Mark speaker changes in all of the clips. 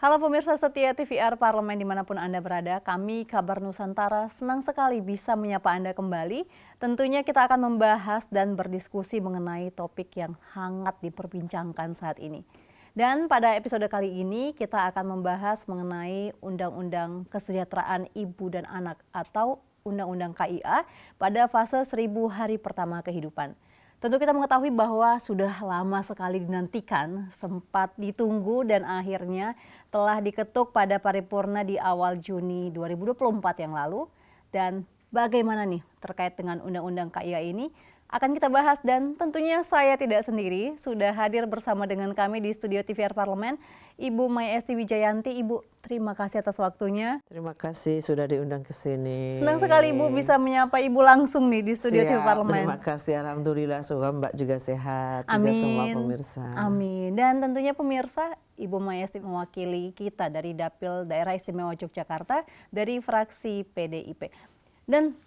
Speaker 1: Halo pemirsa setia TVR Parlemen dimanapun Anda berada, kami Kabar Nusantara senang sekali bisa menyapa Anda kembali. Tentunya kita akan membahas dan berdiskusi mengenai topik yang hangat diperbincangkan saat ini. Dan pada episode kali ini kita akan membahas mengenai Undang-Undang Kesejahteraan Ibu dan Anak atau Undang-Undang KIA pada fase 1000 hari pertama kehidupan. Tentu kita mengetahui bahwa sudah lama sekali dinantikan, sempat ditunggu dan akhirnya telah diketuk pada paripurna di awal Juni 2024 yang lalu. Dan bagaimana nih terkait dengan Undang-Undang KIA ini akan kita bahas dan tentunya saya tidak sendiri, sudah hadir bersama dengan kami di studio TVR Parlemen, Ibu Maya Esti Wijayanti. Ibu, terima kasih atas waktunya.
Speaker 2: Terima kasih sudah diundang ke sini.
Speaker 1: Senang sekali Ibu bisa menyapa Ibu langsung nih di studio TVR Parlemen.
Speaker 2: Terima kasih, alhamdulillah, semoga Mbak juga sehat,
Speaker 1: Amin.
Speaker 2: juga semua pemirsa.
Speaker 1: Amin. Dan tentunya pemirsa, Ibu Maya Esti mewakili kita dari Dapil Daerah Istimewa Yogyakarta dari fraksi PDIP. Dan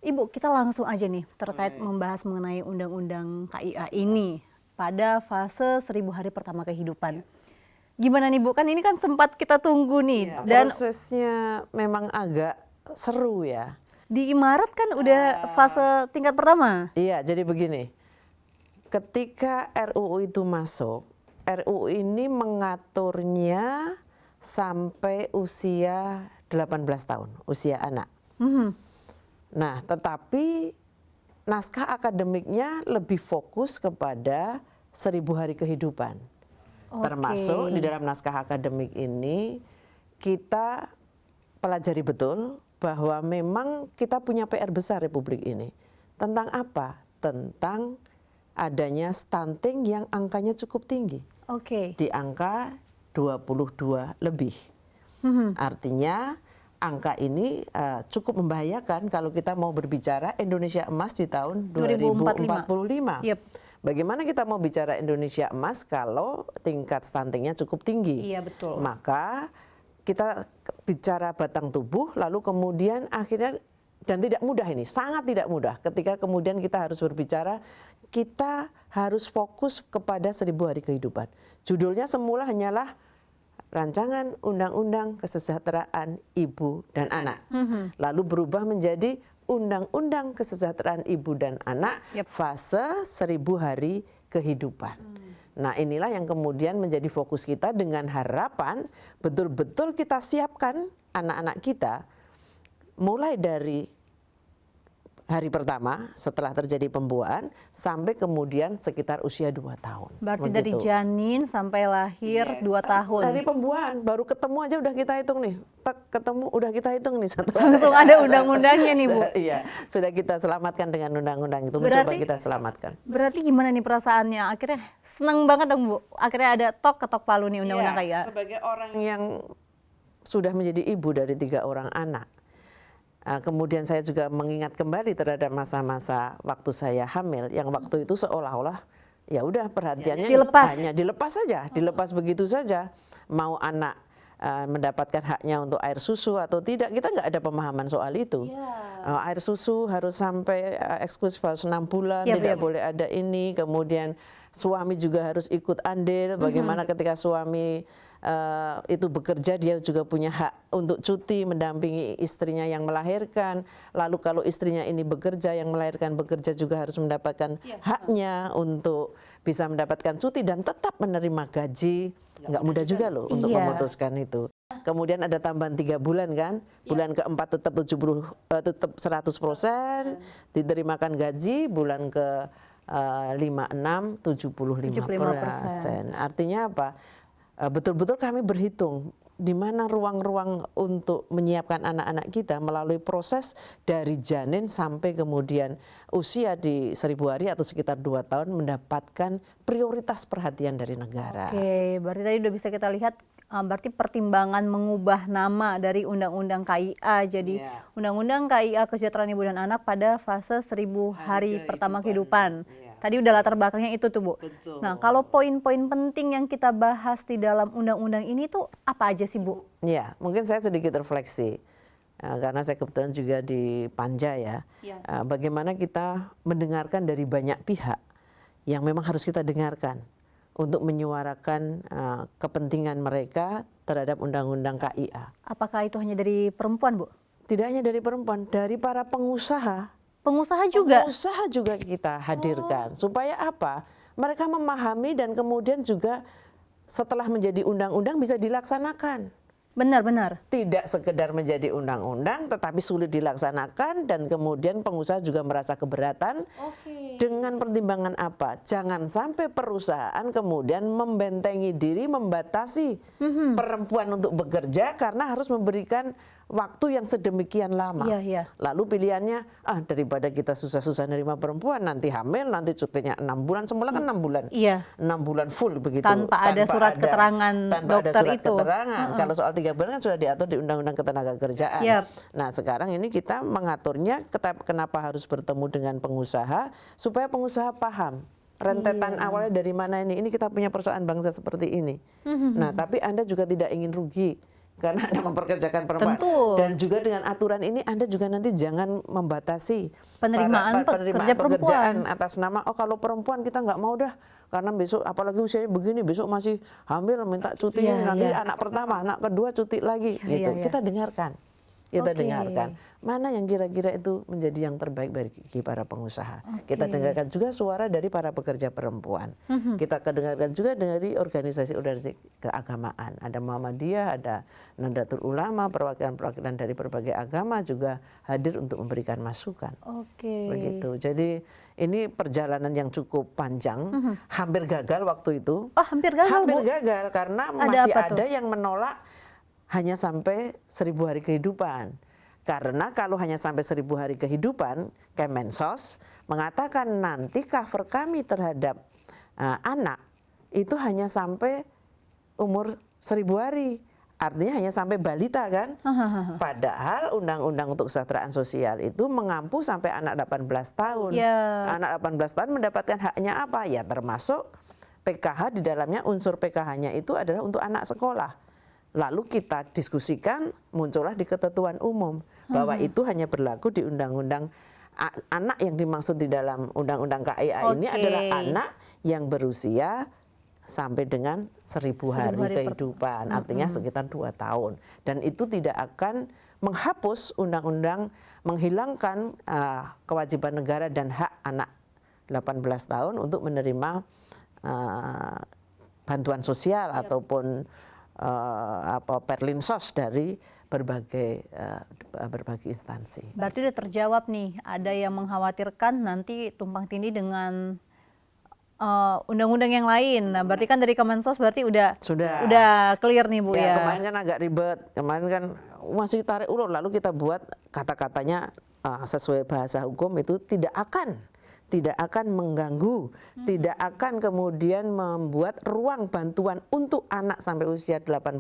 Speaker 1: Ibu, kita langsung aja nih terkait membahas mengenai Undang-Undang KIA ini pada fase 1000 hari pertama kehidupan. Gimana nih Bu, kan ini kan sempat kita tunggu nih.
Speaker 2: Ya,
Speaker 1: dan
Speaker 2: prosesnya memang agak seru ya.
Speaker 1: Di Maret kan udah fase tingkat pertama.
Speaker 2: Iya, jadi begini, ketika RUU itu masuk, RUU ini mengaturnya sampai usia 18 tahun, usia anak. Nah, tetapi naskah akademiknya lebih fokus kepada 1000 hari kehidupan. Termasuk di dalam naskah akademik ini kita pelajari betul bahwa memang kita punya PR besar Republik ini. Tentang apa? Tentang adanya stunting yang angkanya cukup tinggi. Di angka 22 lebih. Artinya angka ini cukup membahayakan kalau kita mau berbicara Indonesia emas di tahun 2045. Bagaimana kita mau bicara Indonesia emas kalau tingkat stuntingnya cukup tinggi?
Speaker 1: Iya, betul.
Speaker 2: Maka kita bicara batang tubuh, lalu kemudian akhirnya, dan tidak mudah ini, sangat tidak mudah ketika kemudian kita harus berbicara, kita harus fokus kepada 1000 hari kehidupan. Judulnya semula hanyalah Rancangan Undang-Undang Kesejahteraan Ibu dan Anak. Lalu berubah menjadi Undang-Undang Kesejahteraan Ibu dan Anak fase 1000 hari kehidupan. Nah, inilah yang kemudian menjadi fokus kita dengan harapan betul-betul kita siapkan anak-anak kita mulai dari hari pertama setelah terjadi pembuahan sampai kemudian sekitar usia 2 tahun.
Speaker 1: Berarti begitu. Dari janin sampai lahir 2 tahun.
Speaker 2: Dari pembuahan, baru ketemu aja udah kita hitung nih. Ketemu udah kita hitung nih satu.
Speaker 1: Langsung ada undang-undangnya nih Bu.
Speaker 2: Iya, sudah kita selamatkan dengan undang-undang itu. Mencoba kita selamatkan.
Speaker 1: Berarti gimana nih perasaannya? Akhirnya seneng banget dong Bu. Akhirnya ada ketok palu nih undang-undang KIA.
Speaker 2: Sebagai orang yang sudah menjadi ibu dari 3 orang anak. Kemudian saya juga mengingat kembali terhadap masa-masa waktu saya hamil, yang waktu itu seolah-olah ya udah perhatiannya hanya dilepas saja, dilepas begitu saja. Mau anak mendapatkan haknya untuk air susu atau tidak, kita nggak ada pemahaman soal itu. Air susu harus sampai eksklusif harus 6 bulan, tidak boleh ada ini. Kemudian suami juga harus ikut andil. Bagaimana ketika suami itu bekerja, dia juga punya hak untuk cuti mendampingi istrinya yang melahirkan. Lalu kalau istrinya ini bekerja, yang melahirkan bekerja juga harus mendapatkan haknya untuk bisa mendapatkan cuti dan tetap menerima gaji. Nggak mudah juga loh untuk memutuskan itu. Kemudian ada tambahan 3 bulan kan, bulan keempat tetap 100% diterimakan gaji, bulan ke 5, 6, 75%. Artinya apa? Betul-betul kami berhitung di mana ruang-ruang untuk menyiapkan anak-anak kita melalui proses dari janin sampai kemudian usia di 1000 hari atau sekitar 2 tahun mendapatkan prioritas perhatian dari negara.
Speaker 1: Berarti tadi udah bisa kita lihat berarti pertimbangan mengubah nama dari Undang-Undang KIA jadi Undang-Undang KIA Kesejahteraan Ibu dan Anak pada fase 1000 hari pertama kehidupan. Tadi udah latar belakangnya itu tuh Bu.
Speaker 2: Betul.
Speaker 1: Nah, kalau poin-poin penting yang kita bahas di dalam undang-undang ini tuh apa aja sih Bu?
Speaker 2: Ya, mungkin saya sedikit refleksi. Karena saya kebetulan juga di Panja ya. Bagaimana kita mendengarkan dari banyak pihak yang memang harus kita dengarkan. untuk menyuarakan kepentingan mereka terhadap undang-undang KIA.
Speaker 1: Apakah itu hanya dari perempuan, Bu?
Speaker 2: Tidak hanya dari perempuan, dari para pengusaha.
Speaker 1: Pengusaha juga?
Speaker 2: Pengusaha juga kita hadirkan. Supaya apa? Mereka memahami dan kemudian juga setelah menjadi undang-undang bisa dilaksanakan.
Speaker 1: Benar-benar.
Speaker 2: Tidak sekedar menjadi undang-undang tetapi sulit dilaksanakan dan kemudian pengusaha juga merasa keberatan. Dengan pertimbangan apa? Jangan sampai perusahaan kemudian membentengi diri, membatasi perempuan untuk bekerja karena harus memberikan waktu yang sedemikian lama. Lalu pilihannya, daripada kita susah-susah nerima perempuan, nanti hamil, nanti cutinya 6 bulan, semula kan 6 bulan. 6 bulan full begitu.
Speaker 1: Tanpa ada surat keterangan dokter itu.
Speaker 2: Kalau soal 3 bulan kan sudah diatur di Undang-Undang Ketenagakerjaan. Nah sekarang ini kita mengaturnya, kenapa harus bertemu dengan pengusaha, supaya pengusaha paham rentetan awalnya dari mana ini kita punya persoalan bangsa seperti ini. Nah tapi Anda juga tidak ingin rugi karena Anda memperkerjakan perempuan.
Speaker 1: Tentu.
Speaker 2: Dan juga dengan aturan ini Anda juga nanti jangan membatasi
Speaker 1: penerimaan pekerja
Speaker 2: pekerjaan atas nama kalau perempuan kita nggak mau dah karena besok apalagi usianya begini besok masih hamil minta cuti nanti anak pertama anak kedua cuti lagi gitu. Kita dengarkan. Kita dengarkan mana yang kira-kira itu menjadi yang terbaik bagi para pengusaha. Kita dengarkan juga suara dari para pekerja perempuan. Kita dengarkan juga dari organisasi-organisasi keagamaan. Ada Muhammadiyah, ada Nahdlatul Ulama, perwakilan-perwakilan dari berbagai agama juga hadir untuk memberikan masukan. Begitu. Jadi ini perjalanan yang cukup panjang, hampir gagal waktu itu.
Speaker 1: Hampir gagal,
Speaker 2: hampir
Speaker 1: Bu?
Speaker 2: gagal karena masih ada yang menolak hanya sampai 1000 hari kehidupan. Karena kalau hanya sampai 1000 hari kehidupan, Kemensos mengatakan nanti cover kami terhadap anak itu hanya sampai umur 1000 hari. Artinya hanya sampai balita kan. Padahal Undang-Undang untuk Kesejahteraan Sosial itu mengampu sampai anak 18 tahun. Anak 18 tahun mendapatkan haknya apa? Ya termasuk PKH di dalamnya unsur PKH-nya itu adalah untuk anak sekolah. Lalu kita diskusikan, muncullah di ketentuan umum bahwa itu hanya berlaku di undang-undang anak yang dimaksud di dalam undang-undang KIA ini adalah anak yang berusia sampai dengan 1000 hari kehidupan, artinya sekitar 2 tahun. Dan itu tidak akan menghapus undang-undang menghilangkan kewajiban negara dan hak anak 18 tahun untuk menerima bantuan sosial ataupun perlinsos dari berbagai instansi.
Speaker 1: Berarti udah terjawab nih, ada yang mengkhawatirkan nanti tumpang tindih dengan undang-undang yang lain. Nah, berarti kan dari Kemensos berarti udah clear nih Bu ya.
Speaker 2: Kemarin kan agak ribet, kemarin kan masih tarik ulur, lalu kita buat kata-katanya sesuai bahasa hukum itu tidak akan mengganggu, tidak akan kemudian membuat ruang bantuan untuk anak sampai usia 18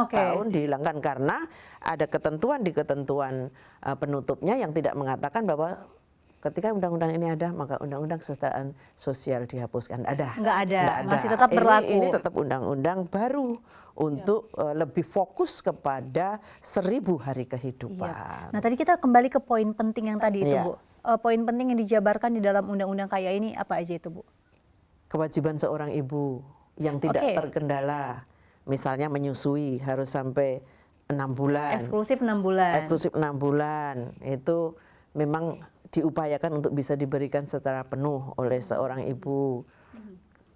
Speaker 2: tahun dihilangkan karena ada ketentuan di ketentuan penutupnya yang tidak mengatakan bahwa ketika undang-undang ini ada maka undang-undang kesejahteraan sosial dihapuskan.
Speaker 1: Nggak ada. Masih tetap berlaku.
Speaker 2: Ini tetap undang-undang baru untuk lebih fokus kepada 1000 hari kehidupan.
Speaker 1: Nah tadi kita kembali ke poin penting yang tadi itu Bu. Poin penting yang dijabarkan di dalam undang-undang KIA ini apa aja itu Bu?
Speaker 2: Kewajiban seorang ibu yang tidak terkendala, misalnya menyusui harus sampai 6 bulan.
Speaker 1: Eksklusif 6 bulan.
Speaker 2: Eksklusif 6 bulan itu memang diupayakan untuk bisa diberikan secara penuh oleh seorang ibu.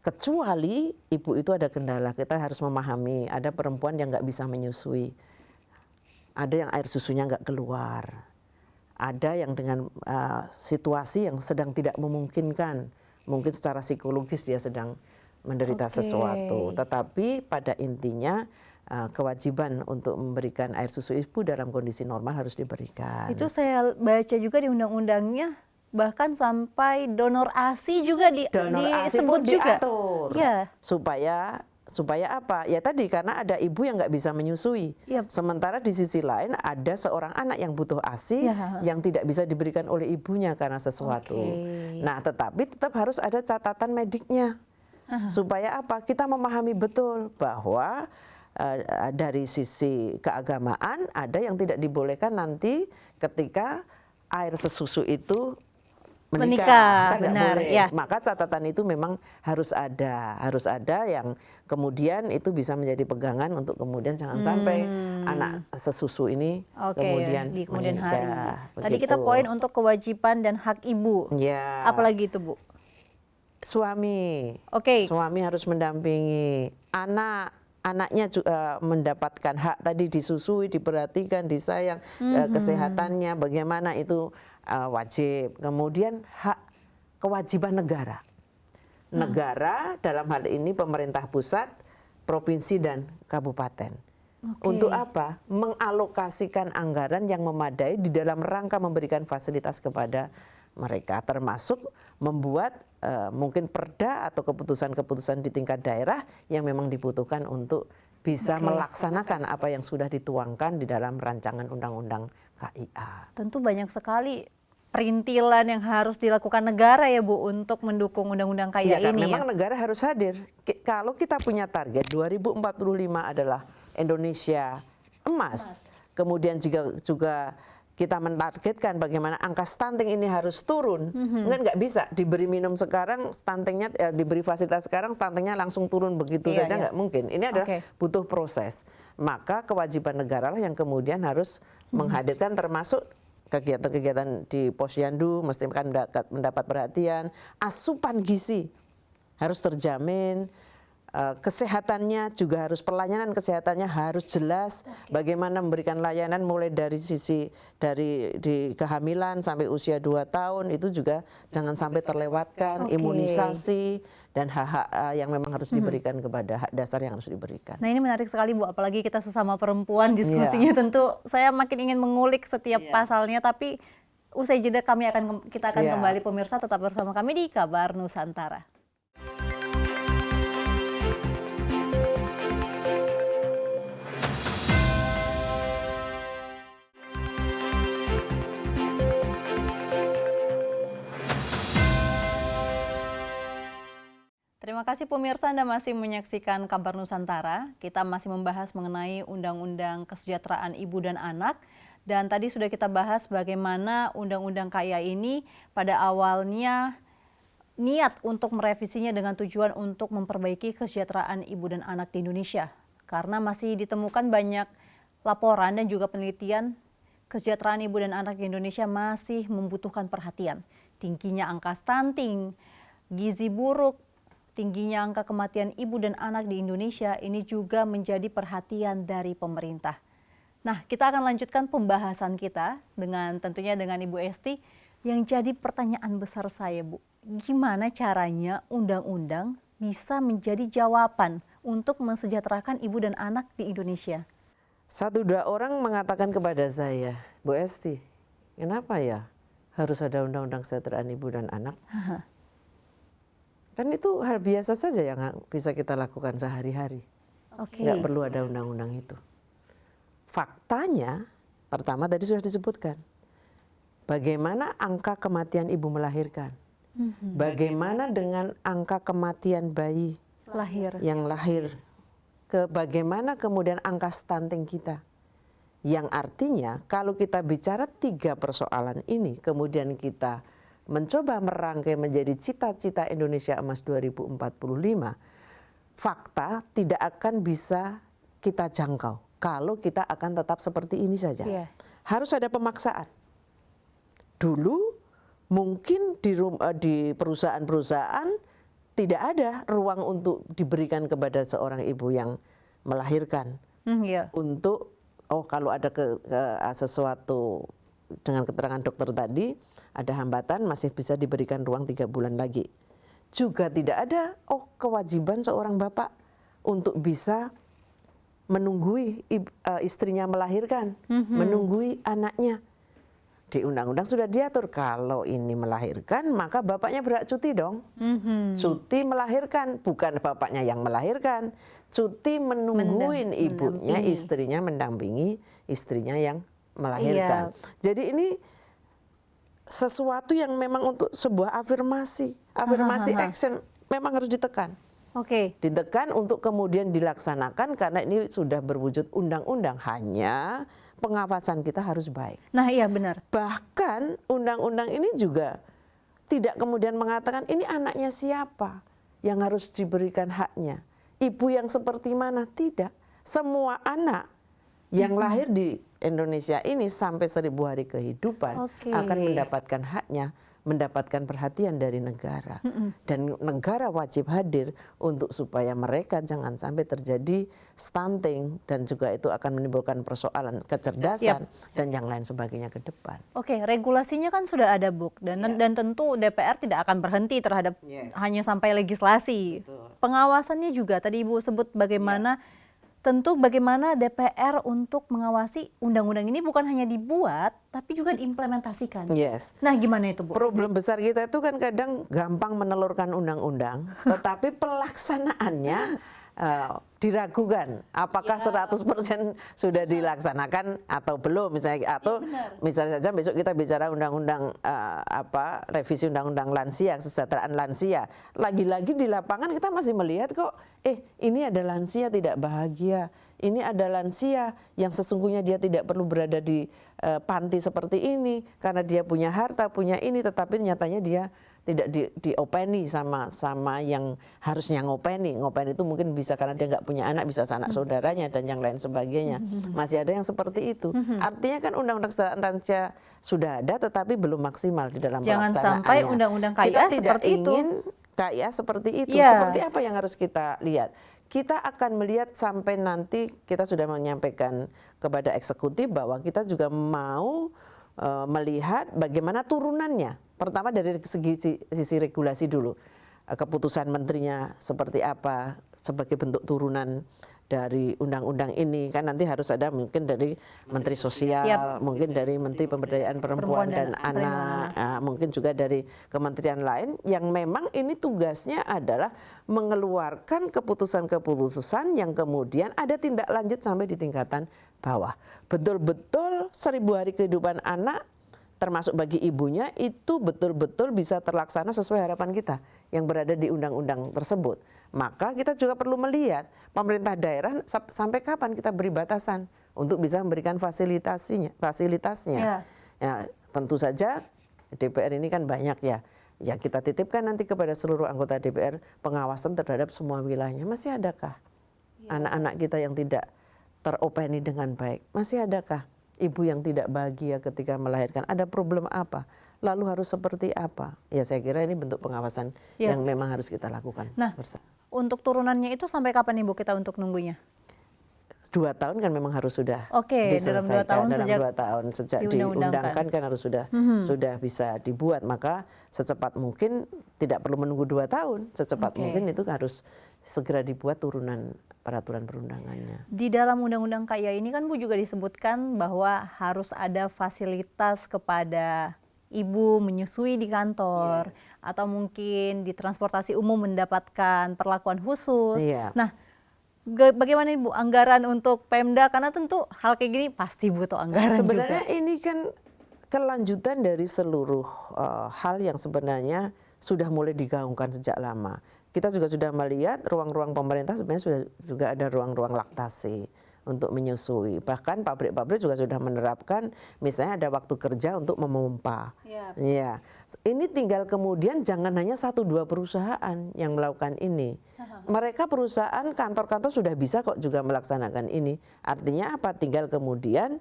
Speaker 2: Kecuali ibu itu ada kendala, kita harus memahami ada perempuan yang nggak bisa menyusui, ada yang air susunya nggak keluar. Ada yang dengan situasi yang sedang tidak memungkinkan, mungkin secara psikologis dia sedang menderita sesuatu. Tetapi pada intinya kewajiban untuk memberikan air susu ibu dalam kondisi normal harus diberikan.
Speaker 1: Itu saya baca juga di undang-undangnya, bahkan sampai donor ASI juga disebut juga.
Speaker 2: Diatur, supaya apa? Ya tadi karena ada ibu yang nggak bisa menyusui. Sementara di sisi lain ada seorang anak yang butuh ASI yang tidak bisa diberikan oleh ibunya karena sesuatu. Nah, tetapi tetap harus ada catatan mediknya. Supaya apa? Kita memahami betul bahwa dari sisi keagamaan ada yang tidak dibolehkan nanti ketika air sesusu itu
Speaker 1: Menikah,
Speaker 2: kan nggak
Speaker 1: benar,
Speaker 2: boleh.
Speaker 1: ya.
Speaker 2: Maka catatan itu memang harus ada yang kemudian itu bisa menjadi pegangan untuk kemudian jangan sampai anak sesusu ini
Speaker 1: Oke,
Speaker 2: kemudian
Speaker 1: di kemudian hari.
Speaker 2: meninggal.
Speaker 1: Tadi kita
Speaker 2: Begitu.
Speaker 1: poin untuk kewajiban dan hak ibu.
Speaker 2: Ya.
Speaker 1: Apalagi itu, Bu?
Speaker 2: Suami.
Speaker 1: Oke.
Speaker 2: Suami harus mendampingi anaknya juga mendapatkan hak tadi disusui, diperhatikan, disayang, kesehatannya bagaimana itu wajib. Kemudian hak kewajiban negara. Negara dalam hal ini pemerintah pusat, provinsi dan kabupaten.
Speaker 1: Oke.
Speaker 2: Untuk apa? Mengalokasikan anggaran yang memadai di dalam rangka memberikan fasilitas kepada mereka, termasuk membuat mungkin perda atau keputusan-keputusan di tingkat daerah yang memang dibutuhkan untuk bisa melaksanakan apa yang sudah dituangkan di dalam rancangan undang-undang KIA.
Speaker 1: Tentu banyak sekali perintilan yang harus dilakukan negara ya, Bu, untuk mendukung undang-undang KIA
Speaker 2: Ya,
Speaker 1: ini
Speaker 2: memang
Speaker 1: ya.
Speaker 2: negara harus hadir. Kalau kita punya target 2045 adalah Indonesia emas, kemudian juga kita menargetkan bagaimana angka stunting ini harus turun. Nggak bisa diberi minum sekarang, stuntingnya diberi fasilitas sekarang, stuntingnya langsung turun begitu
Speaker 1: Iya,
Speaker 2: saja, nggak mungkin. Ini adalah butuh proses. Maka kewajiban negara lah yang kemudian harus menghadirkan, termasuk kegiatan-kegiatan di posyandu mesti kan mendapat perhatian, asupan gizi harus terjamin, kesehatannya juga harus, pelayanan kesehatannya harus jelas, bagaimana memberikan layanan mulai dari sisi di kehamilan sampai usia 2 tahun itu juga jangan sampai terlewatkan, imunisasi dan hak-hak yang memang harus diberikan kepada hak dasar yang harus diberikan.
Speaker 1: Nah, ini menarik sekali, Bu, apalagi kita sesama perempuan diskusinya tentu saya makin ingin mengulik setiap pasalnya, tapi usai jeda kita akan kembali, pemirsa tetap bersama kami di Kabar Nusantara. Terima kasih pemirsa, Anda masih menyaksikan Kabar Nusantara. Kita masih membahas mengenai Undang-Undang Kesejahteraan Ibu dan Anak. Dan tadi sudah kita bahas bagaimana Undang-Undang KIA ini pada awalnya niat untuk merevisinya dengan tujuan untuk memperbaiki kesejahteraan ibu dan anak di Indonesia. Karena masih ditemukan banyak laporan dan juga penelitian kesejahteraan ibu dan anak di Indonesia masih membutuhkan perhatian. Tingginya angka stunting, gizi buruk, tingginya angka kematian ibu dan anak di Indonesia ini juga menjadi perhatian dari pemerintah. Nah, kita akan lanjutkan pembahasan kita tentunya dengan Ibu Esti. Yang jadi pertanyaan besar saya, Bu, gimana caranya undang-undang bisa menjadi jawaban untuk mensejahterakan ibu dan anak di Indonesia?
Speaker 2: 1-2 orang mengatakan kepada saya, Bu Esti, kenapa ya harus ada undang-undang kesejahteraan ibu dan anak? Kan itu hal biasa saja yang bisa kita lakukan sehari-hari. Nggak perlu ada undang-undang itu. Faktanya, pertama tadi sudah disebutkan. Bagaimana angka kematian ibu melahirkan? Bagaimana dengan angka kematian bayi yang lahir? Bagaimana kemudian angka stunting kita? Yang artinya kalau kita bicara 3 persoalan ini, kemudian kita mencoba merangkai menjadi cita-cita Indonesia Emas 2045, fakta tidak akan bisa kita jangkau kalau kita akan tetap seperti ini saja. Harus ada pemaksaan. Dulu mungkin di perusahaan-perusahaan tidak ada ruang untuk diberikan kepada seorang ibu yang melahirkan. Untuk, kalau ada sesuatu dengan keterangan dokter tadi, ada hambatan masih bisa diberikan ruang 3 bulan lagi. Juga tidak ada kewajiban seorang bapak untuk bisa menunggui istrinya melahirkan, menunggui anaknya. Di undang-undang sudah diatur kalau ini melahirkan maka bapaknya berhak cuti dong. Cuti melahirkan, bukan bapaknya yang melahirkan. Cuti menungguin ibunya, istrinya mendampingi istrinya yang melahirkan. Jadi ini sesuatu yang memang untuk sebuah afirmasi action memang harus ditekan. Ditekan untuk kemudian dilaksanakan karena ini sudah berwujud undang-undang, hanya pengawasan kita harus baik.
Speaker 1: Nah, iya benar.
Speaker 2: Bahkan undang-undang ini juga tidak kemudian mengatakan ini anaknya siapa yang harus diberikan haknya. Ibu yang seperti mana? Tidak. Semua anak yang lahir di Indonesia ini sampai 1000 hari kehidupan akan mendapatkan haknya, mendapatkan perhatian dari negara. Dan negara wajib hadir untuk supaya mereka jangan sampai terjadi stunting dan juga itu akan menimbulkan persoalan kecerdasan dan yang lain sebagainya ke depan.
Speaker 1: Oke, regulasinya kan sudah ada, Bu, dan tentu DPR tidak akan berhenti terhadap hanya sampai legislasi. Pengawasannya juga tadi Ibu sebut bagaimana tentu bagaimana DPR untuk mengawasi undang-undang ini bukan hanya dibuat, tapi juga diimplementasikan.
Speaker 2: Yes.
Speaker 1: Nah, gimana itu, Bu?
Speaker 2: Problem besar kita itu kan kadang gampang menelurkan undang-undang, tetapi pelaksanaannya diragukan. Apakah 100% sudah dilaksanakan atau belum, misalnya, atau misalnya saja besok kita bicara undang-undang revisi undang-undang lansia, kesejahteraan lansia. Lagi-lagi di lapangan kita masih melihat kok, ini ada lansia tidak bahagia, ini ada lansia yang sesungguhnya dia tidak perlu berada di panti seperti ini karena dia punya harta, punya ini, tetapi nyatanya dia tidak diopeni sama yang harusnya ngopeni. Ngopeni itu mungkin bisa karena dia nggak punya anak, bisa anak saudaranya dan yang lain sebagainya. Masih ada yang seperti itu. Artinya kan undang-undang kesejahteraan lansia sudah ada tetapi belum maksimal di dalam
Speaker 1: Jangan
Speaker 2: pelaksanaannya.
Speaker 1: sampai undang-undang KIA seperti itu.
Speaker 2: KIA seperti itu. Seperti apa yang harus kita lihat? Kita akan melihat sampai nanti kita sudah menyampaikan kepada eksekutif bahwa kita juga mau melihat bagaimana turunannya. Pertama dari sisi regulasi dulu. Keputusan menterinya seperti apa sebagai bentuk turunan dari undang-undang ini. Kan nanti harus ada mungkin dari Menteri Sosial, mungkin dari Menteri Pemberdayaan Perempuan dan Anak, mungkin juga dari kementerian lain yang memang ini tugasnya adalah mengeluarkan keputusan-keputusan yang kemudian ada tindak lanjut sampai di tingkatan bawah. Betul-betul 1000 hari kehidupan anak termasuk bagi ibunya itu betul-betul bisa terlaksana sesuai harapan kita yang berada di undang-undang tersebut. Maka kita juga perlu melihat pemerintah daerah sampai kapan kita beri batasan untuk bisa memberikan fasilitasnya. Ya, tentu saja DPR ini kan banyak ya. Ya kita titipkan nanti kepada seluruh anggota DPR pengawasan terhadap semua wilayahnya. Masih adakah anak-anak kita yang tidak teropeni dengan baik? Masih adakah ibu yang tidak bahagia ketika melahirkan? Ada problem apa? Lalu harus seperti apa? Ya saya kira ini bentuk pengawasan yang memang harus kita lakukan.
Speaker 1: Nah, untuk turunannya itu sampai kapan Ibu kita untuk nunggunya?
Speaker 2: 2 tahun kan memang harus sudah
Speaker 1: dalam
Speaker 2: diselesaikan.
Speaker 1: 2 tahun
Speaker 2: sejak diundangkan kan harus sudah bisa dibuat. Maka secepat mungkin tidak perlu menunggu 2 tahun. Secepat mungkin itu harus segera dibuat turunan peraturan perundangannya.
Speaker 1: Di dalam undang-undang KIA ini kan Bu juga disebutkan bahwa harus ada fasilitas kepada ibu menyusui di kantor atau mungkin di transportasi umum mendapatkan perlakuan khusus. Nah, bagaimana Ibu anggaran untuk Pemda, karena tentu hal kayak gini pasti butuh anggaran.
Speaker 2: Sebenarnya
Speaker 1: juga.
Speaker 2: Ini kan kelanjutan dari seluruh hal yang sebenarnya sudah mulai digaungkan sejak lama. Kita juga sudah melihat ruang-ruang pemerintah sebenarnya juga ada ruang-ruang laktasi untuk menyusui. Bahkan pabrik-pabrik juga sudah menerapkan misalnya ada waktu kerja untuk memompa. Ya. Ini tinggal kemudian jangan hanya 1-2 perusahaan yang melakukan ini. Mereka perusahaan, kantor-kantor sudah bisa kok juga melaksanakan ini. Artinya apa? Tinggal kemudian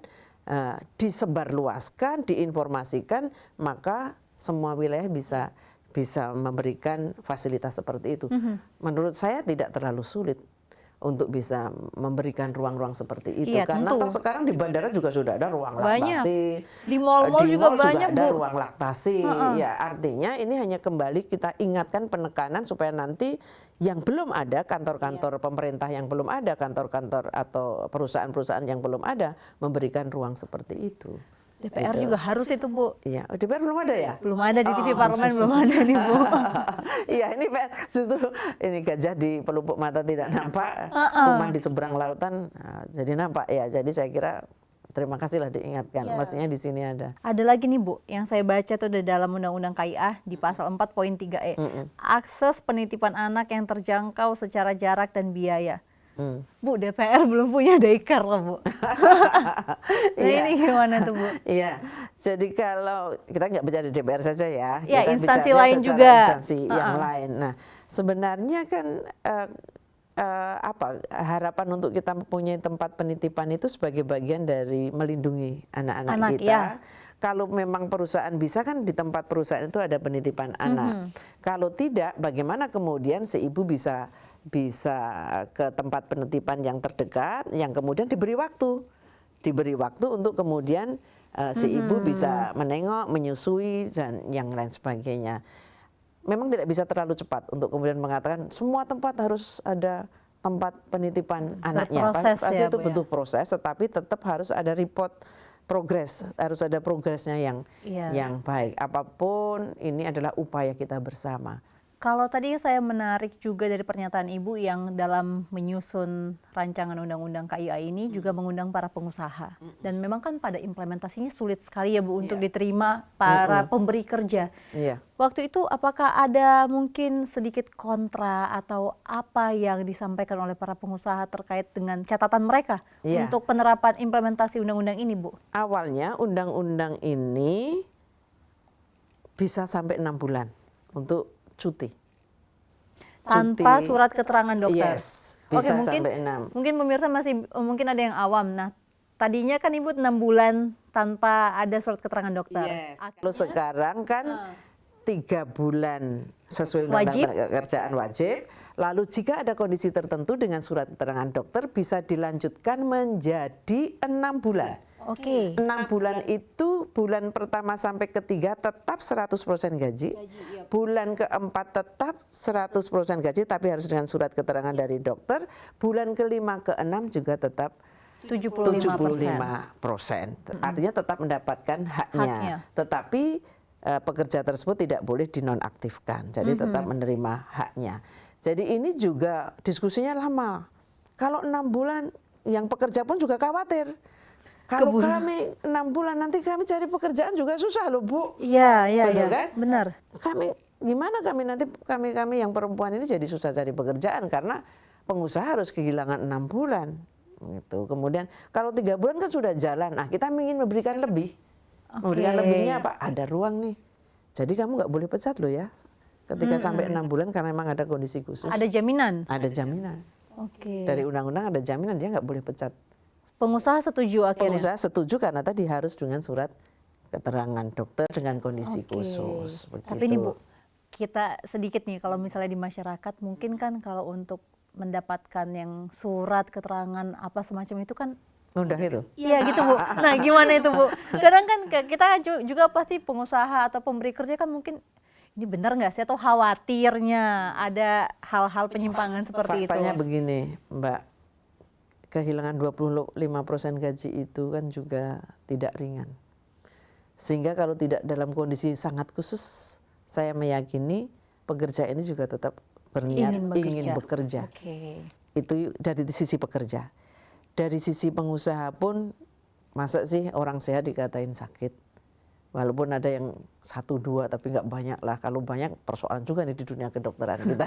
Speaker 2: disebarluaskan, diinformasikan, maka semua wilayah bisa memberikan fasilitas seperti itu. Menurut saya tidak terlalu sulit untuk bisa memberikan ruang-ruang seperti itu. Karena sekarang di bandara juga sudah ada ruang laktasi.
Speaker 1: Di mal-mal juga banyak,
Speaker 2: ada ruang laktasi. Ya, artinya ini hanya kembali kita ingatkan penekanan supaya nanti yang belum ada, kantor-kantor pemerintah yang belum ada, kantor-kantor atau perusahaan-perusahaan yang belum ada, memberikan ruang seperti itu.
Speaker 1: DPR juga harus itu, Bu.
Speaker 2: Iya, DPR belum ada ya?
Speaker 1: Belum ada di TV Parlemen, belum ada nih, Bu.
Speaker 2: Iya, ini justru ini gajah di pelupuk mata tidak nampak, rumah di seberang lautan jadi nampak ya. Jadi saya kira terima kasihlah diingatkan, mestinya di sini ada.
Speaker 1: Ada lagi nih Bu, yang saya baca tuh di dalam Undang-Undang KIA di pasal 4.3E. Akses penitipan anak yang terjangkau secara jarak dan biaya. Bu, DPR belum punya daycare loh, Bu. Nah ini gimana tuh, Bu?
Speaker 2: Iya, jadi kalau kita nggak bicara di DPR saja ya,
Speaker 1: Ya,
Speaker 2: kita
Speaker 1: instansi
Speaker 2: bicara
Speaker 1: lain
Speaker 2: secara
Speaker 1: juga.
Speaker 2: instansi yang lain. Nah, sebenarnya kan harapan untuk kita mempunyai tempat penitipan itu sebagai bagian dari melindungi anak-anak
Speaker 1: Anak,
Speaker 2: kita.
Speaker 1: ya.
Speaker 2: Kalau memang perusahaan bisa kan di tempat perusahaan itu ada penitipan anak. Kalau tidak, bagaimana kemudian si ibu bisa ke tempat penitipan yang terdekat, yang kemudian diberi waktu untuk kemudian si ibu bisa menengok, menyusui dan yang lain sebagainya. Memang tidak bisa terlalu cepat untuk kemudian mengatakan semua tempat harus ada tempat penitipan anaknya.
Speaker 1: Berproses
Speaker 2: Pasti
Speaker 1: ya,
Speaker 2: itu
Speaker 1: Bu, ya.
Speaker 2: butuh proses, tetapi tetap harus ada report progres, harus ada progresnya yang baik. Apapun ini adalah upaya kita bersama.
Speaker 1: Kalau tadi saya menarik juga dari pernyataan Ibu yang dalam menyusun rancangan undang-undang KIA ini juga mengundang para pengusaha. Dan memang kan pada implementasinya sulit sekali ya Bu untuk diterima para pemberi kerja.
Speaker 2: Iya.
Speaker 1: Waktu itu apakah ada mungkin sedikit kontra atau apa yang disampaikan oleh para pengusaha terkait dengan catatan mereka untuk penerapan implementasi undang-undang ini, Bu?
Speaker 2: Awalnya undang-undang ini bisa sampai 6 bulan untuk cuti.
Speaker 1: Tanpa surat keterangan dokter.
Speaker 2: Yes,
Speaker 1: Oke,
Speaker 2: bisa
Speaker 1: mungkin
Speaker 2: sampai 6.
Speaker 1: mungkin pemirsa masih mungkin ada yang awam. Nah, tadinya kan Ibu 6 bulan tanpa ada surat keterangan dokter.
Speaker 2: Yes. Kalau sekarang kan 3 bulan sesuai
Speaker 1: Wajib.
Speaker 2: undang-undang kerjaan wajib. Lalu jika ada kondisi tertentu dengan surat keterangan dokter bisa dilanjutkan menjadi 6 bulan.
Speaker 1: Oke.
Speaker 2: 6 bulan itu bulan pertama sampai ketiga tetap 100% gaji. Bulan keempat tetap 100% gaji tapi harus dengan surat keterangan dari dokter. Bulan kelima keenam juga tetap 75%. Artinya tetap mendapatkan haknya. Tetapi pekerja tersebut tidak boleh dinonaktifkan. Jadi tetap menerima haknya. Jadi ini juga diskusinya lama. Kalau 6 bulan yang pekerja pun juga khawatir. Kalau kami 6 bulan nanti kami cari pekerjaan juga susah loh Bu.
Speaker 1: Iya,
Speaker 2: Betul kan?
Speaker 1: Benar.
Speaker 2: Gimana kami nanti kami yang perempuan ini jadi susah cari pekerjaan karena pengusaha harus kehilangan 6 bulan. Gitu. Kemudian kalau 3 bulan kan sudah jalan. Nah kita ingin memberikan lebih. Memberikan lebihnya apa? Ada ruang nih. Jadi kamu nggak boleh pecat loh ya. Ketika sampai 6 bulan karena memang ada kondisi khusus.
Speaker 1: Ada jaminan.
Speaker 2: Ada jaminan.
Speaker 1: Oke.
Speaker 2: Dari undang-undang ada jaminan dia nggak boleh pecat.
Speaker 1: Pengusaha setuju akhirnya.
Speaker 2: Pengusaha setuju karena tadi harus dengan surat keterangan dokter dengan kondisi khusus. Begitu.
Speaker 1: Tapi nih Bu, kita sedikit nih kalau misalnya di masyarakat mungkin kan kalau untuk mendapatkan yang surat keterangan apa semacam itu kan
Speaker 2: mudah itu.
Speaker 1: Iya gitu Bu. Nah gimana itu Bu? Kadang kan kita juga pasti pengusaha atau pemberi kerja kan mungkin ini benar nggak sih atau khawatirnya ada hal-hal penyimpangan seperti itu.
Speaker 2: Faktanya begini Mbak. Kehilangan 25% gaji itu kan juga tidak ringan. Sehingga kalau tidak dalam kondisi sangat khusus, saya meyakini pekerja ini juga tetap berniat ingin bekerja. Itu dari sisi pekerja. Dari sisi pengusaha pun, masa sih orang sehat dikatain sakit? Walaupun ada yang 1-2 tapi nggak banyak lah. Kalau banyak persoalan juga nih di dunia kedokteran kita.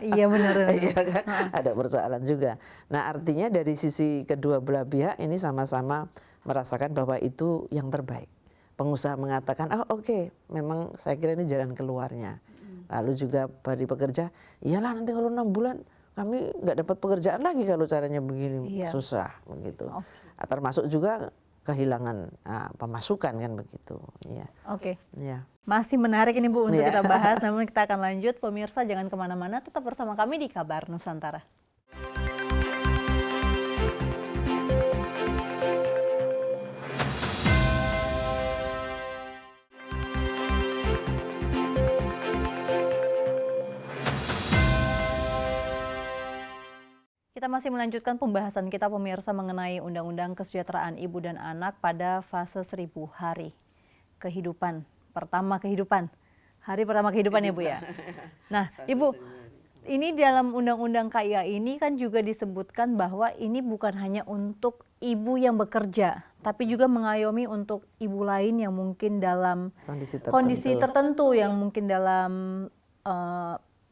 Speaker 1: Iya benar.
Speaker 2: Iya kan? Ada persoalan juga. Nah artinya dari sisi kedua belah pihak ini sama-sama merasakan bahwa itu yang terbaik. Pengusaha mengatakan, oke, memang saya kira ini jalan keluarnya. Lalu juga bagi pekerja, iyalah nanti kalau 6 bulan kami nggak dapat pekerjaan lagi kalau caranya begini. Susah begitu. Termasuk juga kehilangan pemasukan kan begitu. Ya.
Speaker 1: Oke.
Speaker 2: Ya.
Speaker 1: Masih menarik ini Bu untuk kita bahas, namun kita akan lanjut. Pemirsa jangan kemana-mana, tetap bersama kami di Kabar Nusantara. Kita masih melanjutkan pembahasan kita pemirsa mengenai Undang-Undang Kesejahteraan Ibu dan Anak pada fase 1000 hari kehidupan. Hari pertama kehidupan ya Bu ya. Nah Ibu, ini dalam Undang-Undang KIA ini kan juga disebutkan bahwa ini bukan hanya untuk ibu yang bekerja, tapi juga mengayomi untuk ibu lain yang mungkin dalam kondisi tertentu yang mungkin dalam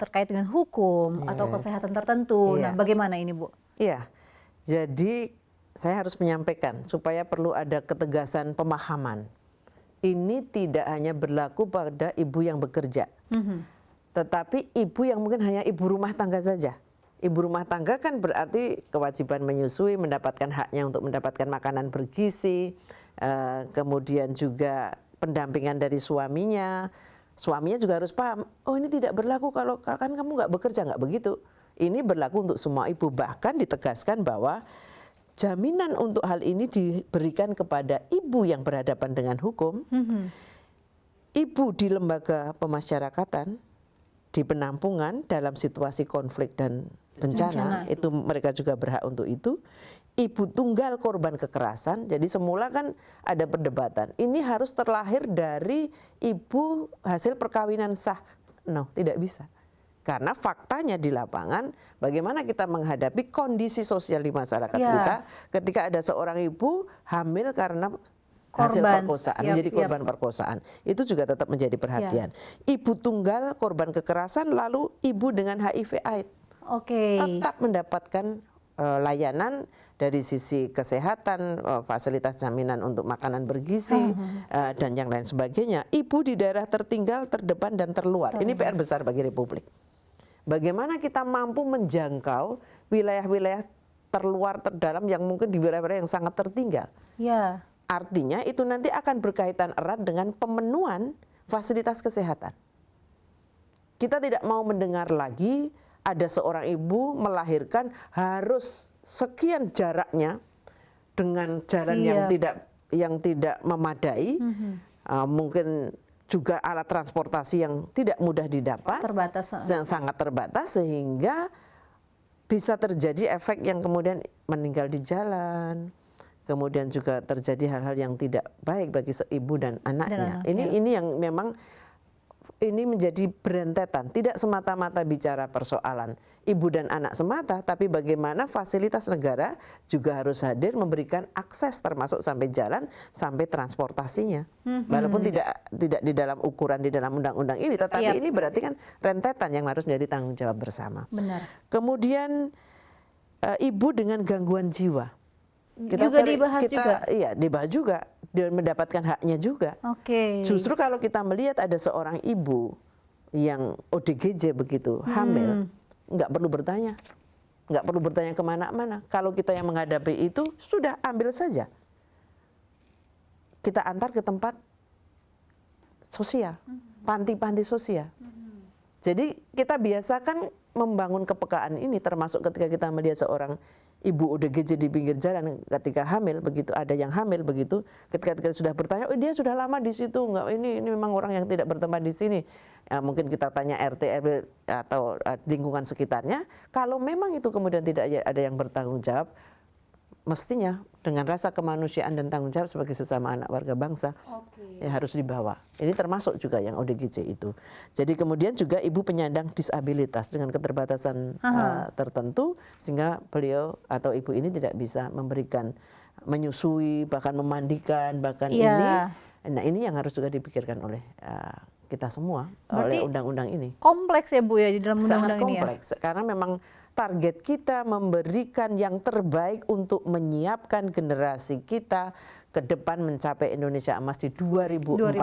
Speaker 1: terkait dengan hukum atau
Speaker 2: Yes.
Speaker 1: kesehatan tertentu. Nah,
Speaker 2: Iya.
Speaker 1: bagaimana ini, Bu?
Speaker 2: Iya, jadi saya harus menyampaikan supaya perlu ada ketegasan pemahaman. Ini tidak hanya berlaku pada ibu yang bekerja, tetapi ibu yang mungkin hanya ibu rumah tangga saja. Ibu rumah tangga kan berarti kewajiban menyusui, mendapatkan haknya untuk mendapatkan makanan bergizi, kemudian juga pendampingan dari suaminya. Suaminya juga harus paham, oh ini tidak berlaku kalau kan kamu nggak bekerja, nggak begitu. Ini berlaku untuk semua ibu, bahkan ditegaskan bahwa jaminan untuk hal ini diberikan kepada ibu yang berhadapan dengan hukum, ibu di lembaga pemasyarakatan, di penampungan dalam situasi konflik dan bencana, itu mereka juga berhak untuk itu. Ibu tunggal korban kekerasan, jadi semula kan ada perdebatan, ini harus terlahir dari ibu hasil perkawinan sah. No, tidak bisa. Karena faktanya di lapangan, bagaimana kita menghadapi kondisi sosial di masyarakat kita ketika ada seorang ibu hamil karena hasil perkosaan, menjadi korban perkosaan. Itu juga tetap menjadi perhatian. Ibu tunggal korban kekerasan, lalu ibu dengan HIV/AIDS. Tetap mendapatkan layanan dari sisi kesehatan, fasilitas jaminan untuk makanan bergizi, dan yang lain sebagainya. Ibu di daerah tertinggal, terdepan, dan terluar. Ini PR besar bagi Republik. Bagaimana kita mampu menjangkau wilayah-wilayah terluar, terdalam yang mungkin di wilayah-wilayah yang sangat tertinggal. Artinya itu nanti akan berkaitan erat dengan pemenuhan fasilitas kesehatan. Kita tidak mau mendengar lagi ada seorang ibu melahirkan harus sekian jaraknya dengan jalan yang tidak memadai, mungkin juga alat transportasi yang tidak mudah didapat, yang sangat terbatas, sehingga bisa terjadi efek yang kemudian meninggal di jalan, kemudian juga terjadi hal-hal yang tidak baik bagi ibu dan anaknya. Ini yang memang ini menjadi berentetan, tidak semata-mata bicara persoalan ibu dan anak semata, tapi bagaimana fasilitas negara juga harus hadir memberikan akses termasuk sampai jalan, sampai transportasinya. Walaupun tidak di dalam ukuran di dalam undang-undang ini, tetapi ini berarti kan rentetan yang harus menjadi tanggung jawab bersama. Kemudian ibu dengan gangguan jiwa. Iya, dibahas juga, dan mendapatkan haknya juga. Justru kalau kita melihat ada seorang ibu yang ODGJ begitu, hamil, nggak perlu bertanya kemana-mana. Kalau kita yang menghadapi itu, sudah ambil saja. Kita antar ke tempat sosial, panti-panti sosial. Jadi kita biasakan membangun kepekaan ini, termasuk ketika kita melihat seorang ibu ODGJ di pinggir jalan ketika hamil, begitu ada yang hamil begitu, ketika kita sudah bertanya, oh dia sudah lama di situ, enggak, ini memang orang yang tidak berteman di sini. Mungkin kita tanya RT, RW atau lingkungan sekitarnya, kalau memang itu kemudian tidak ada yang bertanggung jawab, mestinya dengan rasa kemanusiaan dan tanggung jawab sebagai sesama anak warga bangsa, ya harus dibawa. Ini termasuk juga yang ODGJ itu. Jadi kemudian juga ibu penyandang disabilitas dengan keterbatasan tertentu, sehingga beliau atau ibu ini tidak bisa memberikan, menyusui, bahkan memandikan, bahkan ini. Nah ini yang harus juga dipikirkan oleh kita semua. Berarti oleh undang-undang ini.
Speaker 1: Kompleks ya Bu ya di dalam undang-undang ini ya?
Speaker 2: Sangat kompleks, karena memang target kita memberikan yang terbaik untuk menyiapkan generasi kita ke depan mencapai Indonesia Emas di 2045.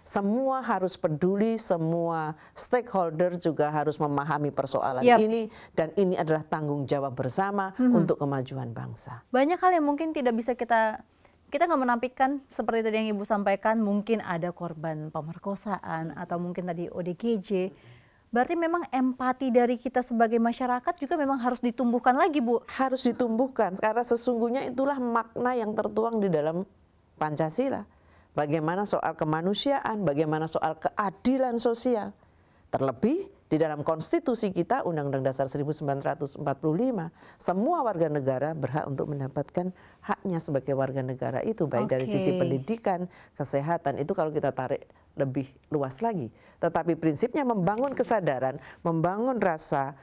Speaker 2: Semua harus peduli, semua stakeholder juga harus memahami persoalan ini, dan ini adalah tanggung jawab bersama untuk kemajuan bangsa.
Speaker 1: Banyak hal yang mungkin tidak bisa kita nggak menampilkan, seperti tadi yang Ibu sampaikan, mungkin ada korban pemerkosaan atau mungkin tadi ODGJ. Berarti memang empati dari kita sebagai masyarakat juga memang harus ditumbuhkan lagi, Bu.
Speaker 2: Harus ditumbuhkan, karena sesungguhnya itulah makna yang tertuang di dalam Pancasila. Bagaimana soal kemanusiaan, bagaimana soal keadilan sosial. Terlebih di dalam konstitusi kita, Undang-Undang Dasar 1945, semua warga negara berhak untuk mendapatkan haknya sebagai warga negara itu, baik dari sisi pendidikan, kesehatan, itu kalau kita tarik lebih luas lagi. Tetapi prinsipnya membangun kesadaran, membangun rasa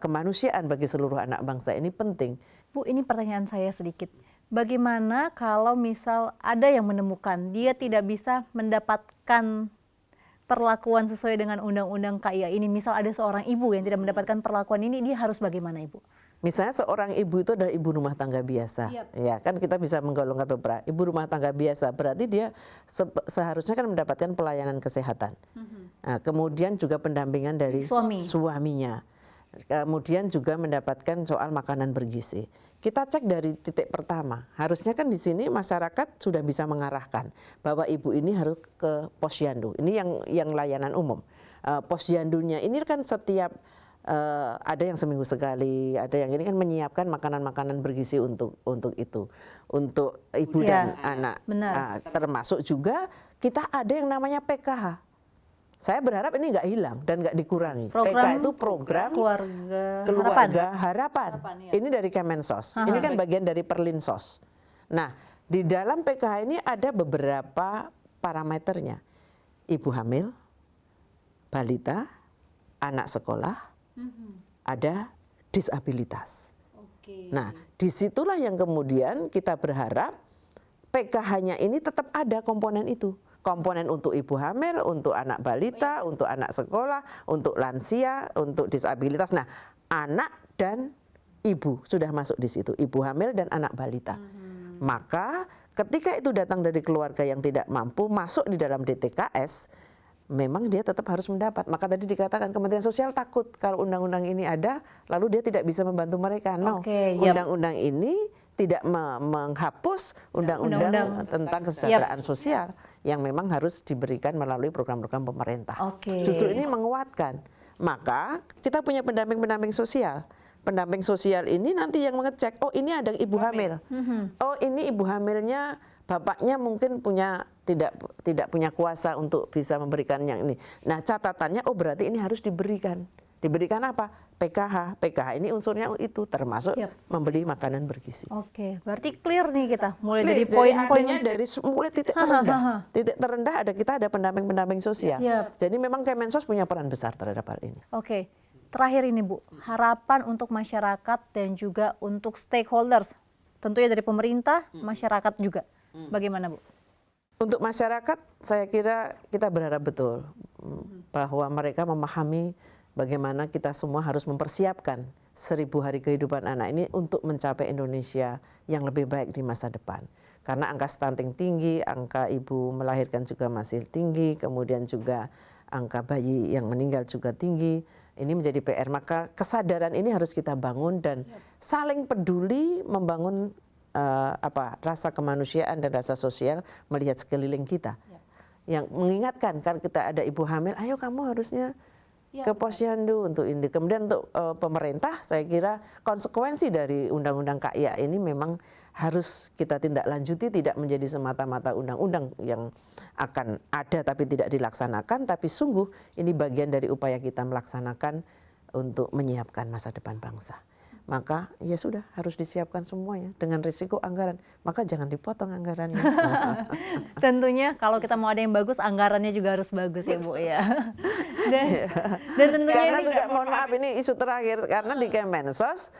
Speaker 2: kemanusiaan bagi seluruh anak bangsa ini penting.
Speaker 1: Bu, ini pertanyaan saya sedikit. Bagaimana kalau misal ada yang menemukan dia tidak bisa mendapatkan perlakuan sesuai dengan undang-undang KIA ini? Misal ada seorang ibu yang tidak mendapatkan perlakuan ini, dia harus bagaimana, Ibu?
Speaker 2: Misalnya seorang ibu itu adalah ibu rumah tangga biasa, ya kan kita bisa menggolongkan beberapa ibu rumah tangga biasa, berarti dia seharusnya kan mendapatkan pelayanan kesehatan, nah, kemudian juga pendampingan dari suaminya, kemudian juga mendapatkan soal makanan bergizi. Kita cek dari titik pertama, harusnya kan di sini masyarakat sudah bisa mengarahkan bahwa ibu ini harus ke posyandu, ini yang layanan umum. Posyandunya ini kan setiap ada yang seminggu sekali, ada yang ini kan menyiapkan makanan-makanan bergizi untuk itu, untuk ibu dan anak. Nah, termasuk juga kita ada yang namanya PKH. Saya berharap ini nggak hilang dan nggak dikurangi. PKH itu program keluarga harapan. Ini dari Kemensos. Ini kan bagian dari Perlinsos. Nah, di dalam PKH ini ada beberapa parameternya. Ibu hamil, balita, anak sekolah, ada disabilitas. Nah, disitulah yang kemudian kita berharap PKH-nya ini tetap ada komponen itu. Komponen untuk ibu hamil, untuk anak balita, untuk anak sekolah, untuk lansia, untuk disabilitas. Nah, anak dan ibu sudah masuk di situ, ibu hamil dan anak balita. Maka ketika itu datang dari keluarga yang tidak mampu masuk di dalam DTKS, memang dia tetap harus mendapat. Maka tadi dikatakan Kementerian Sosial takut kalau undang-undang ini ada, lalu dia tidak bisa membantu mereka. No, undang-undang ini tidak menghapus undang-undang tentang kesejahteraan sosial yang memang harus diberikan melalui program-program pemerintah. Justru ini menguatkan. Maka kita punya pendamping-pendamping sosial. Pendamping sosial ini nanti yang mengecek, oh ini ada ibu hamil. Oh ini ibu hamilnya bapaknya mungkin tidak punya kuasa untuk bisa memberikan yang ini. Nah, catatannya oh berarti ini harus diberikan. Diberikan apa? PKH. PKH ini unsurnya itu termasuk membeli makanan bergizi.
Speaker 1: Berarti clear nih kita. Mulai dari poin-poinnya
Speaker 2: dari mulai titik terendah. Titik terendah kita ada pendamping-pendamping sosial. Jadi memang Kemensos punya peran besar terhadap hal ini.
Speaker 1: Terakhir ini Bu, harapan untuk masyarakat dan juga untuk stakeholders. Tentunya dari pemerintah, masyarakat juga. Bagaimana Bu?
Speaker 2: Untuk masyarakat saya kira kita berharap betul bahwa mereka memahami bagaimana kita semua harus mempersiapkan 1000 hari kehidupan anak ini untuk mencapai Indonesia yang lebih baik di masa depan. Karena angka stunting tinggi, angka ibu melahirkan juga masih tinggi, kemudian juga angka bayi yang meninggal juga tinggi. Ini menjadi PR, maka kesadaran ini harus kita bangun dan saling peduli membangun rasa kemanusiaan dan rasa sosial melihat sekeliling kita. Yang mengingatkan kan kita ada ibu hamil, ayo kamu harusnya ke posyandu untuk ini. Kemudian untuk pemerintah saya kira konsekuensi dari undang-undang KIA ini memang harus kita tindak lanjuti, tidak menjadi semata-mata undang-undang yang akan ada tapi tidak dilaksanakan, tapi sungguh ini bagian dari upaya kita melaksanakan untuk menyiapkan masa depan bangsa. Maka ya sudah harus disiapkan semuanya dengan risiko anggaran, maka jangan dipotong anggarannya.
Speaker 1: Tentunya kalau kita mau ada yang bagus, anggarannya juga harus bagus ya Bu ya. Dan tentunya
Speaker 2: karena juga mohon maaf ini isu terakhir, karena di Kemensos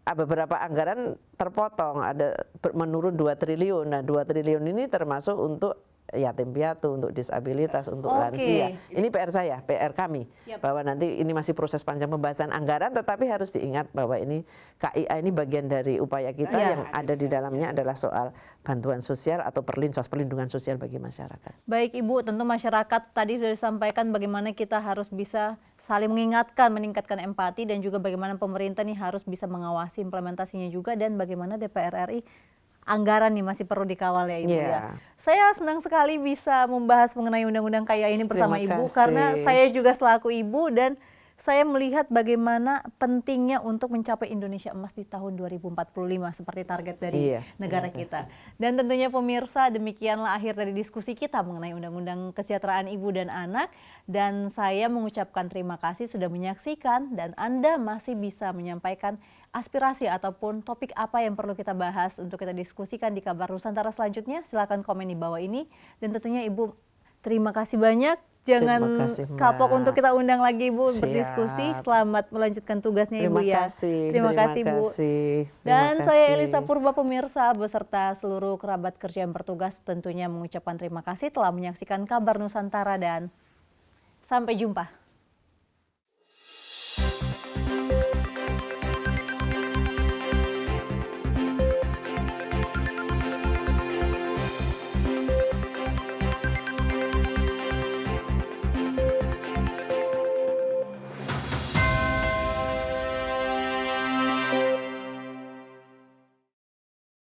Speaker 2: beberapa anggaran terpotong, ada menurun 2 triliun. Nah 2 triliun ini termasuk untuk yatim piatu, untuk disabilitas, untuk lansia. Ini PR saya, PR kami, bahwa nanti ini masih proses panjang pembahasan anggaran, tetapi harus diingat bahwa ini KIA ini bagian dari upaya kita yang ada di dalamnya adalah soal bantuan sosial atau perlinsos, perlindungan sosial bagi masyarakat.
Speaker 1: Baik Ibu, tentu masyarakat tadi sudah disampaikan bagaimana kita harus bisa saling mengingatkan, meningkatkan empati, dan juga bagaimana pemerintah nih harus bisa mengawasi implementasinya juga, dan bagaimana DPR RI anggaran nih masih perlu dikawal ya Ibu ya. Saya senang sekali bisa membahas mengenai undang-undang KIA ini bersama Ibu, karena saya juga selaku ibu dan saya melihat bagaimana pentingnya untuk mencapai Indonesia Emas di tahun 2045 seperti target dari negara kita. Dan tentunya pemirsa, demikianlah akhir dari diskusi kita mengenai Undang-Undang Kesejahteraan Ibu dan Anak. Dan saya mengucapkan terima kasih sudah menyaksikan, dan Anda masih bisa menyampaikan aspirasi ataupun topik apa yang perlu kita bahas untuk kita diskusikan di Kabar Nusantara selanjutnya. Silakan komen di bawah ini. Dan tentunya Ibu, terima kasih banyak Jangan
Speaker 2: Terima kasih, Mbak.
Speaker 1: kapok untuk kita undang lagi Ibu
Speaker 2: Siap.
Speaker 1: berdiskusi. Selamat melanjutkan tugasnya Ibu
Speaker 2: Terima
Speaker 1: ya.
Speaker 2: kasih,
Speaker 1: Terima kasih Bu. Dan
Speaker 2: terima
Speaker 1: saya
Speaker 2: kasih.
Speaker 1: Elisa Purba pemirsa beserta seluruh kerabat kerja yang bertugas tentunya mengucapkan terima kasih telah menyaksikan Kabar Nusantara dan sampai jumpa.